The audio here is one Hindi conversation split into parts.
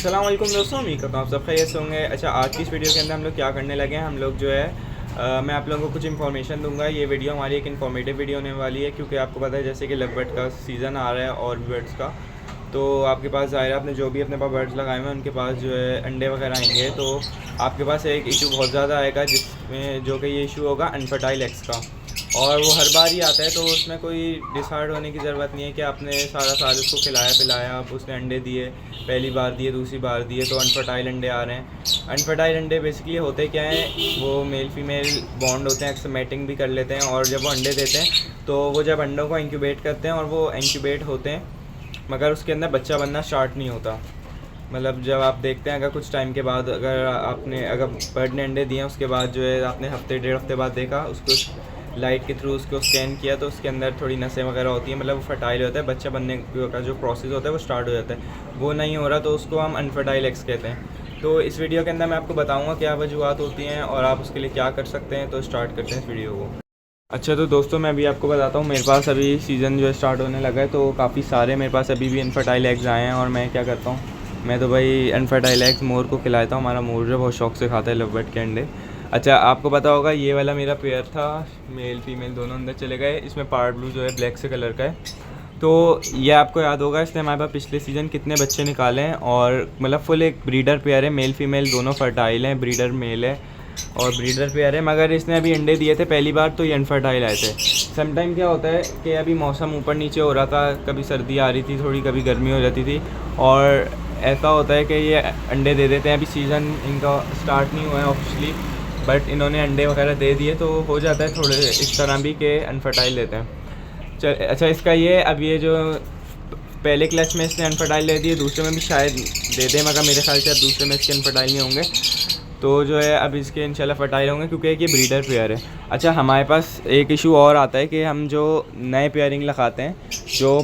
अस्सलाम वालेकुम दोस्तों, उम्मीद करता हूँ आप सब खैरियत से होंगे। अच्छा, आज की इस वीडियो के अंदर हम लोग क्या करने लगे हैं, हम लोग जो है मैं आप लोगों को कुछ इन्फॉर्मेशन दूंगा। ये वीडियो हमारी एक इन्फॉर्मेटिव वीडियो होने वाली है, क्योंकि आपको पता है जैसे कि लव बर्ड का सीज़न आ रहा है और भी बर्ड्स का। तो आपके पास ज़ाहिर है आपने जो भी अपने पास बर्ड्स लगाए हुए हैं उनके पास जो है अंडे वगैरह आएंगे, तो आपके पास एक इशू बहुत ज़्यादा आएगा, जिसमें जो कि ये इशू होगा अनफर्टाइल एग्स का। और वो हर बार ही आता है, तो उसमें कोई डिसहार्ड होने की ज़रूरत नहीं है कि आपने सारा साल उसको खिलाया पिलाया, आप उसने अंडे दिए, पहली बार दिए, दूसरी बार दिए, तो अनफर्टाइल अंडे आ रहे हैं। अनफर्टाइल अंडे बेसिकली होते क्या हैं, वो मेल फीमेल बॉन्ड होते हैं, अक्सर मैटिंग भी कर लेते हैं, और जब वो अंडे देते हैं तो वो जब अंडों को इंक्यूबेट करते हैं और वो इंक्यूबेट होते हैं, मगर उसके अंदर बच्चा बनना स्टार्ट नहीं होता। मतलब जब आप देखते हैं अगर कुछ टाइम के बाद अगर बर्ड ने अंडे दिए हैं, उसके बाद जो है आपने हफ्ते डेढ़ हफ्ते बाद देखा उसको लाइट के थ्रू उसको स्कैन किया, तो उसके अंदर थोड़ी नसें वगैरह होती हैं, मतलब वो फर्टाइल होता है, बच्चा बनने का जो प्रोसेस होता है वो स्टार्ट हो जाता है। वो नहीं हो रहा तो उसको हम अनफर्टाइल एग्स कहते हैं। तो इस वीडियो के अंदर मैं आपको बताऊँगा क्या वजूहत होती हैं और आप उसके लिए क्या कर सकते हैं। तो स्टार्ट करते हैं इस वीडियो को। अच्छा, तो दोस्तों मैं अभी आपको बताता हूँ, मेरे पास अभी सीज़न जो है स्टार्ट होने लगा है, तो काफ़ी सारे मेरे पास अभी भी अनफर्टाइल एग्स आए हैं। और मैं क्या करता हूँ, मैं तो भाई अनफर्टाइल एग्स मोर को खिलाता हूँ। हमारा मोर जो बहुत शौक से खाता है लव बर्ड के अंडे। अच्छा, आपको पता होगा ये वाला मेरा पेयर था, मेल फीमेल दोनों अंदर चले गए। इसमें पार्ट ब्लू जो है ब्लैक से कलर का है। तो ये आपको याद होगा, इसने हमारे पास पिछले सीज़न कितने बच्चे निकाले हैं, और मतलब फुल एक ब्रीडर पेयर है, मेल फीमेल दोनों फर्टाइल हैं, ब्रीडर मेल है और ब्रीडर पेयर है। मगर इसने अभी अंडे दिए थे पहली बार, तो ये अनफर्टाइल आए थे। समटाइम क्या होता है कि अभी मौसम ऊपर नीचे हो रहा था, कभी सर्दी आ रही थी थोड़ी, कभी गर्मी हो जाती थी, और ऐसा होता है कि ये अंडे दे देते हैं। अभी सीज़न इनका स्टार्ट नहीं हुआ है ऑफिशियली, बट इन्होंने अंडे वगैरह दे दिए, तो हो जाता है थोड़े इस तरह भी कि अनफर्टाइल देते हैं। अच्छा, इसका ये अब ये जो पहले क्लच में इसने अनफर्टाइल दे दिए, दूसरे में भी शायद दे दें, मगर मेरे ख्याल से अब दूसरे में इसके अनफर्टाइल नहीं होंगे। तो जो है अब इसके इंशाल्लाह फर्टाइल होंगे, क्योंकि एक ये ब्रीडर पेयर है। अच्छा, हमारे पास एक इशू और आता है कि हम जो नए पेयरिंग लगाते हैं, जो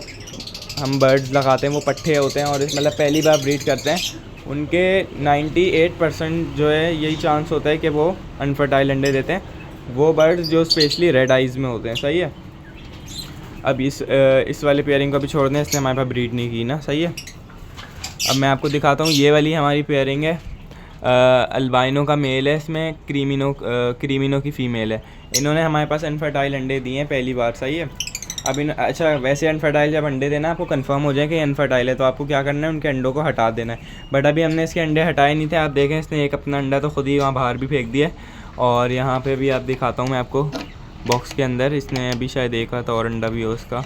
हम बर्ड्स लगाते हैं वो पट्ठे होते हैं, और इस मतलब पहली बार ब्रीड करते हैं, उनके 98% जो है यही चांस होता है कि वो अनफर्टाइल अंडे देते हैं। वो बर्ड्स जो स्पेशली रेड आइज़ में होते हैं, सही है। अब इस वाले पेयरिंग को भी छोड़ दें, इसने हमारे पास ब्रीड नहीं की ना, सही है। अब मैं आपको दिखाता हूँ, ये वाली हमारी पेयरिंग है, अल्बाइनो का मेल है, इसमें क्रीमिनो की फ़ीमेल है। इन्होंने हमारे पास अनफर्टाइल अंडे दिए हैं पहली बार, सही है। अब अच्छा, वैसे अनफर्टाइल जब अंडे देना आपको कंफर्म हो जाए कि अनफर्टाइल है, तो आपको क्या करना है, उनके अंडों को हटा देना है। बट अभी हमने इसके अंडे हटाए नहीं थे, आप देखें इसने एक अपना अंडा तो खुद ही वहाँ बाहर भी फेंक दिया। और यहाँ पे भी आप दिखाता हूँ मैं आपको, बॉक्स के अंदर इसने अभी शायद एक हाथ और अंडा भी हो उसका।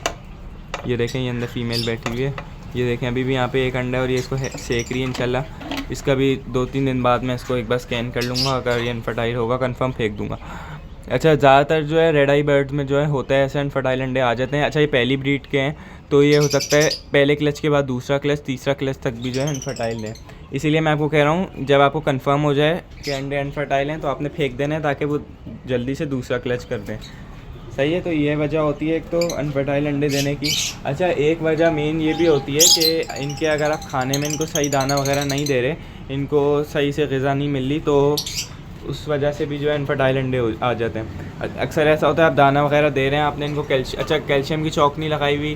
ये देखें, ये अंदर फ़ीमेल बैठी हुई है, ये देखें अभी भी यहाँ पे एक अंडा है, और ये इसको सेक रही है। इंशाल्लाह इसका भी 2-3 दिन बाद मैं इसको एक बार स्कैन कर लूँगा, अगर ये अनफर्टाइल होगा कंफर्म फेंक दूँगा। अच्छा, ज़्यादातर जो है रेड आई बर्ड्स में जो है होता है ऐसे अनफर्टाइल अंडे आ जाते हैं। अच्छा, ये पहली ब्रीड के हैं, तो ये हो सकता है पहले क्लच के बाद दूसरा क्लच, तीसरा क्लच तक भी जो है अनफर्टाइल है। इसीलिए मैं आपको कह रहा हूँ, जब आपको कंफर्म हो जाए कि अंडे अनफर्टाइल हैं, तो आपने फेंक देना है, ताकि वो जल्दी से दूसरा क्लच कर दें, सही है। तो ये वजह होती है एक तो अनफर्टाइल अंडे देने की। अच्छा, एक वजह मेन ये भी होती है कि इनके अगर आप खाने में इनको सही दाना वगैरह नहीं दे रहे, इनको सही से ग़िज़ा नहीं मिल रही, तो उस वजह से भी जो है अनफर्टाइल अंडे आ जाते हैं। अक्सर ऐसा होता है, आप दाना वगैरह दे रहे हैं, आपने इनको कैल्शियम की चौक नहीं लगाई हुई,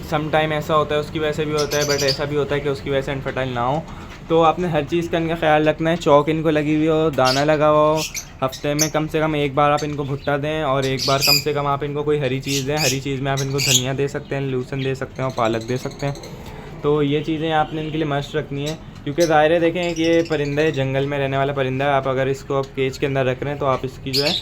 सम टाइम ऐसा होता है, उसकी वजह से भी होता है, बट ऐसा भी होता है कि उसकी वजह से अनफर्टाइल ना हो। तो आपने हर चीज़ का इनका ख्याल रखना है, चौक इनको लगी हुई हो, दाना लगा हुआ हो, हफ्ते में कम से कम एक बार आप इनको भुट्टा दें, और एक बार कम से कम आप इनको कोई हरी चीज़ दें। हरी चीज़ में आप इनको धनिया दे सकते हैं, लहसुन दे सकते हैं और पालक दे सकते हैं। तो ये चीज़ें आपने इनके लिए मस्ट रखनी है, क्योंकि ज़ाहिर है देखें कि ये परिंदा है, जंगल में रहने वाला परिंदा है। आप अगर इसको आप केज के अंदर रख रहे हैं, तो आप इसकी जो है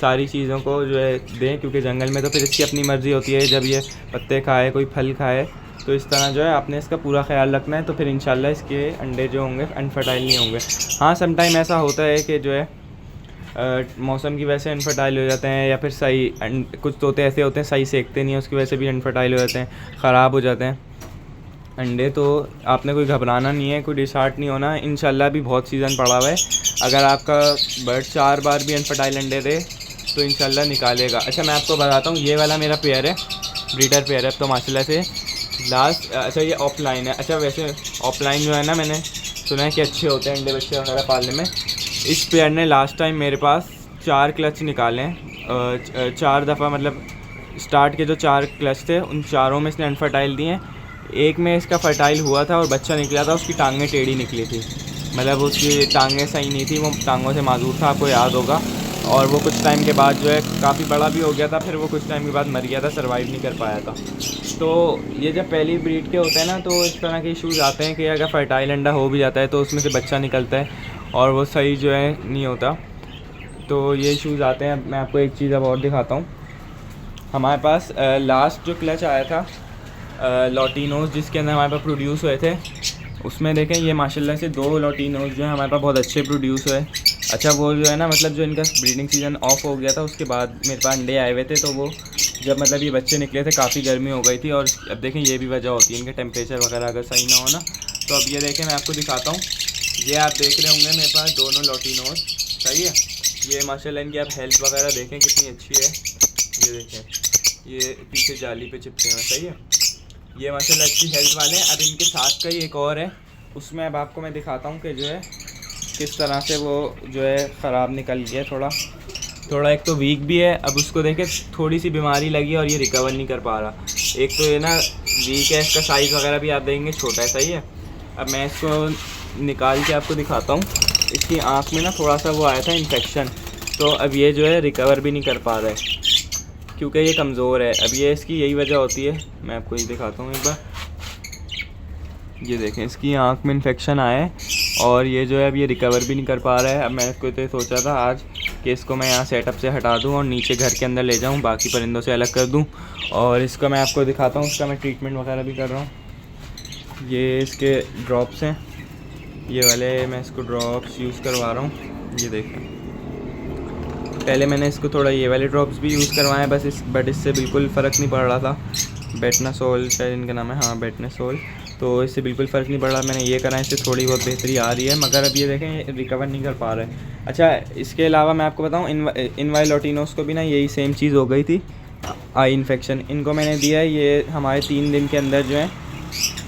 सारी चीज़ों को जो है दें, क्योंकि जंगल में तो फिर इसकी अपनी मर्ज़ी होती है, जब ये पत्ते खाए, कोई फल खाए, तो इस तरह जो है आपने इसका पूरा ख्याल रखना है। तो फिर इंशाल्लाह इसके अंडे जो होंगे अनफर्टाइल नहीं होंगे। हाँ, सम टाइम ऐसा होता है कि जो है मौसम की वजह से अनफर्टाइल हो जाते हैं, या फिर सही कुछ तोते ऐसे होते हैं सही सेकते नहीं हैं, उसकी वजह से भी अनफर्टाइल हो जाते हैं, ख़राब हो जाते हैं अंडे। तो आपने कोई घबराना नहीं है, कोई डिसहार्ट नहीं होना। इंशाल्लाह भी बहुत सीज़न पड़ा हुआ है, अगर आपका बर्ड 4 बार भी अनफर्टाइल अंडे दे तो इंशाल्लाह निकालेगा। अच्छा, मैं आपको बताता हूँ, ये वाला मेरा पेयर है, ब्रीडर पेयर है, तो माशाल्लाह से लास्ट। अच्छा, ये ऑफलाइन है। अच्छा, वैसे ऑफलाइन जो है ना, मैंने सुना है कि अच्छे होते हैं अंडे बच्चे वगैरह पालने में। इस पेयर ने लास्ट टाइम मेरे पास 4 क्लच निकाले हैं, 4 दफ़ा, मतलब स्टार्ट के जो 4 क्लच थे उन चारों में इसने अनफर्टाइल दिए हैं। एक में इसका फर्टाइल हुआ था और बच्चा निकला था, उसकी टांगें टेढ़ी निकली थी, मतलब उसकी टांगें सही नहीं थी, वो टांगों से माजूर था, आपको याद होगा। और वो कुछ टाइम के बाद जो है काफ़ी बड़ा भी हो गया था, फिर वो कुछ टाइम के बाद मर गया था, सर्वाइव नहीं कर पाया था। तो ये जब पहली ब्रीड के होते हैं ना, तो इस तरह के इश्यूज़ आते हैं कि अगर फर्टाइल अंडा हो भी जाता है तो उसमें से बच्चा निकलता है और वो सही जो है नहीं होता, तो ये इश्यूज़ आते हैं। मैं आपको एक चीज़ अब और दिखाता हूँ। हमारे पास लास्ट जो क्लच आया था लॉटिनोज, जिसके अंदर हमारे पास प्रोड्यूस हुए थे, उसमें देखें ये माशाल्लाह से 2 लॉटिनोज जो है हमारे पास बहुत अच्छे प्रोड्यूस हुए। अच्छा वो जो है ना, मतलब जो इनका ब्रीडिंग सीज़न ऑफ हो गया था उसके बाद मेरे पास अंडे आए हुए थे, तो वो जब मतलब ये बच्चे निकले थे काफ़ी गर्मी हो गई थी। और अब देखें ये भी वजह होती है इनके टेम्परेचर वगैरह अगर सही ना हो ना। तो अब ये देखें मैं आपको दिखाता हूँ, ये आप देख रहे होंगे मेरे पास दोनों लॉटिनोज, सही है। ये माशाल्लाह इनकी आप हेल्थ वगैरह देखें कितनी अच्छी है, ये देखें ये पीछे जाली पे चिपके हुए, सही है। ये माशाल्लाह अच्छी हेल्थ वाले हैं। अब इनके साथ का ही एक और है, उसमें अब आपको मैं दिखाता हूँ कि जो है किस तरह से वो जो है ख़राब निकल गया, थोड़ा एक तो वीक भी है। अब उसको देखें थोड़ी सी बीमारी लगी और ये रिकवर नहीं कर पा रहा। एक तो ये ना वीक है, इसका साइज़ वगैरह भी आप देखेंगे छोटा है, सही है। अब मैं इसको निकाल के आपको दिखाता हूँ। इसकी आँख में ना थोड़ा सा वो आया था इन्फेक्शन, तो अब ये जो है रिकवर भी नहीं कर पा रहा है क्योंकि ये कमज़ोर है। अब ये इसकी यही वजह होती है, मैं आपको ये दिखाता हूँ एक बार। ये देखें इसकी आँख में इन्फेक्शन आया है और ये जो है अब ये रिकवर भी नहीं कर पा रहा है। अब मैं इसको तो सोचा था आज कि इसको मैं यहाँ सेटअप से हटा दूँ और नीचे घर के अंदर ले जाऊँ, बाकी परिंदों से अलग कर दूँ। और इसका मैं आपको दिखाता हूँ, इसका मैं ट्रीटमेंट वगैरह भी कर रहा हूँ। ये इसके ड्रॉप्स हैं, ये वाले मैं इसको ड्रॉप्स यूज़ करवा रहा हूँ। ये देखें पहले मैंने इसको थोड़ा ये वाले ड्रॉप्स भी यूज़ करवाए बस बट इससे बिल्कुल फ़र्क नहीं पड़ रहा था। बेटनासोल शायद इनका नाम है, हाँ बेटनासोल। तो इससे बिल्कुल फ़र्क नहीं पड़ रहा, मैंने ये करा, इससे थोड़ी बहुत बेहतरी आ रही है, मगर अब ये देखें रिकवर नहीं कर पा रहे। अच्छा इसके अलावा मैं आपको बताऊँ, इन वाले लॉटिनोस को भी ना यही सेम चीज़ हो गई थी, आई इन्फेक्शन। इनको मैंने दिया, ये हमारे 3 दिन के अंदर जो है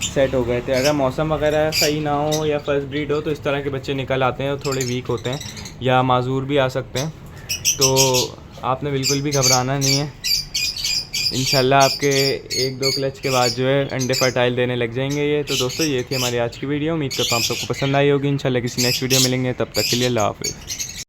सेट हो गए थे। अगर मौसम वगैरह सही ना हो या फर्स्ट ब्रीड हो तो इस तरह के बच्चे निकल आते हैं और थोड़े वीक होते हैं या माजूर भी आ सकते हैं। तो आपने बिल्कुल भी घबराना नहीं है, इंशाल्लाह आपके 1-2 क्लच के बाद जो है अंडे फर्टाइल देने लग जाएंगे ये। तो दोस्तों ये थी हमारी आज की वीडियो, उम्मीद करता हूँ आप सबको पसंद आई होगी। इंशाल्लाह किसी नेक्स्ट वीडियो मिलेंगे, तब तक के लिए अल्लाह हाफ़िज़।